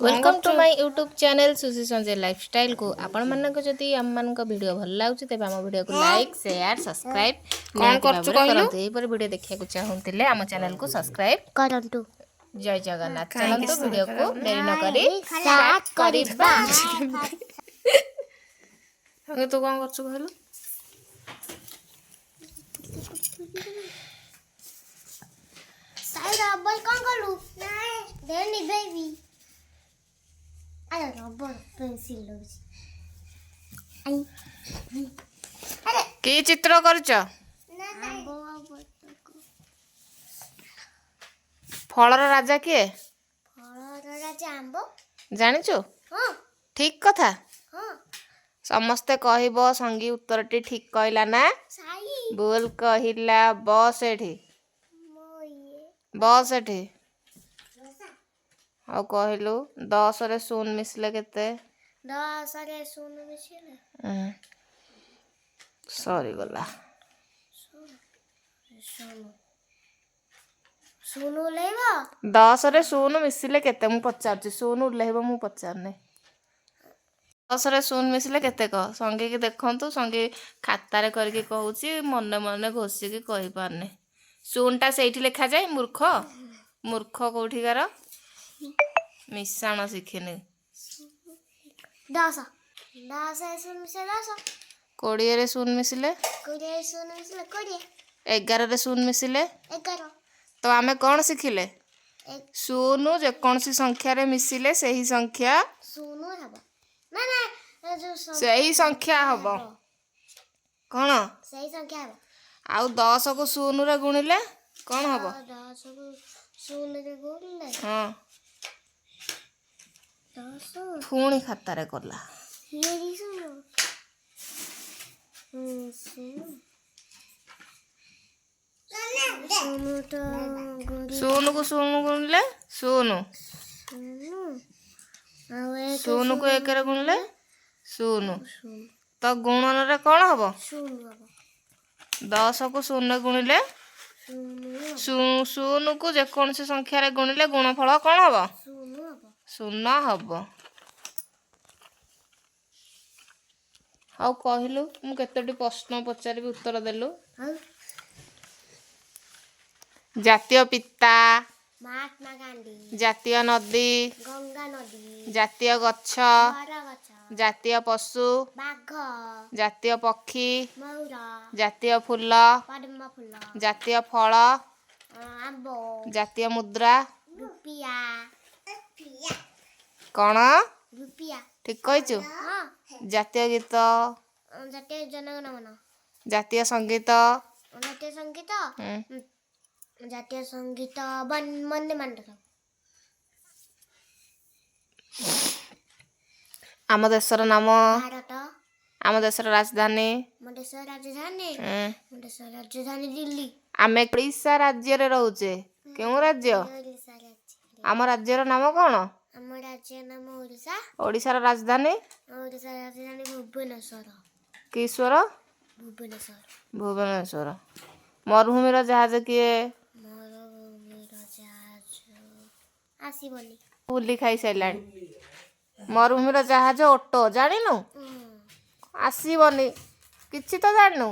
Welcome to my YouTube channel Sushi Sanjay lifestyle को आपण मानक जदि आम मान वीडियो भल लागुଛି तेबे हम वीडियो को लाइक शेयर सब्सक्राइब कोन करछु करंतु ए पर वीडियो देखिया को चाहूतिले हम चैनल को सब्सक्राइब करंतु। जय जगन्नाथ। चलंतु वीडियो को देरी न करी स्टार्ट करिबा। हगे तो कोन करछु कहलु साइड रबर कोन करलु नाही देनी बेबी अरे रबर पेंसिल लउछ अरे की चित्र करछ फलर राजा के फलर राजा आंबो जानिछु हां ठीक कथा हां समस्ते कहबो संगी उत्तरटी ठीक कहला ना साई बोल कहिला बस एठी मोये बस एठी आ कहलु 10 रे शून मिसले केते 10 रे शून मिसले सॉरी गला सुनु लेबो 10 रे शून मिसले केते मु पचारछि शून लेबो मु पचारने 10 रे शून मिसले केते कह संगी के देखंतु संगी खाता रे करके कहूची मने मने घोसी के कहि पारने शूनटा सेठी लिखा जाय मूर्ख मूर्ख कोठीकार मिसाण शिखिनी 10 रे शून मिसले 10 20 रे शून मिसले 20 रे शून मिसले 20 11 रे शून मिसले 11 तो आमे कौन शिखिले शून जे कौन सी संख्या रे मिसिले सही संख्या शून हबो ना ना जो सही संख्या हबो कोन सही संख्या हबो आउ 10 को शून रे गुणिले कोन हबो 10 को शून रे गुणिले हां 10 फुणी खाता रे करला ये दी सुनो शून को शून गुणिले शून शून को 1 रे गुणिले शून तो गुणन रे कोन हबो 10 को शून रे गुणिले शून को जे कौन सी संख्या रे गुणिले गुणफल कोन हबो शून हबो आउ कहलु मु केतोटी प्रश्न पचारिबी उत्तर देलु जातीय पिता महात्मा गांधी जातीय नदी गंगा नदी जातीय गच्छ बरा गच्छ जातीय पशु बाघ जातीय पक्षी मयूर जातीय फूल पद्म फूल जातीय फल आंबो जातीय मुद्रा रुपिया कौन रुपिया ठीक कहचु हां जातीय गीत जातीय जनगण मन जातीय संगीत जातीय संगीत जातीय संगीत मन्ने मंडल आम देशर नाम भारत आम देशर राजधानी आम देशर राजधानी दिल्ली आमे ओडिशा राज्य रे रहउचे केउ राज्य ओडिशा राज्य आम राज्यर नाम कोन आम राज्य नाम ओडिशा ओडिशार राजधानी ओडिशा राजधानी भुवनेश्वर किश्वर भुवनेश्वर भुवनेश्वर मरुभूमिर जहाज किए मरुभूमिर जहाज आसीबनी बुली खाई साइलानी मरुभूमिर जहाज ऑटो जानिनु आसीबनी किछि तो जानिनु।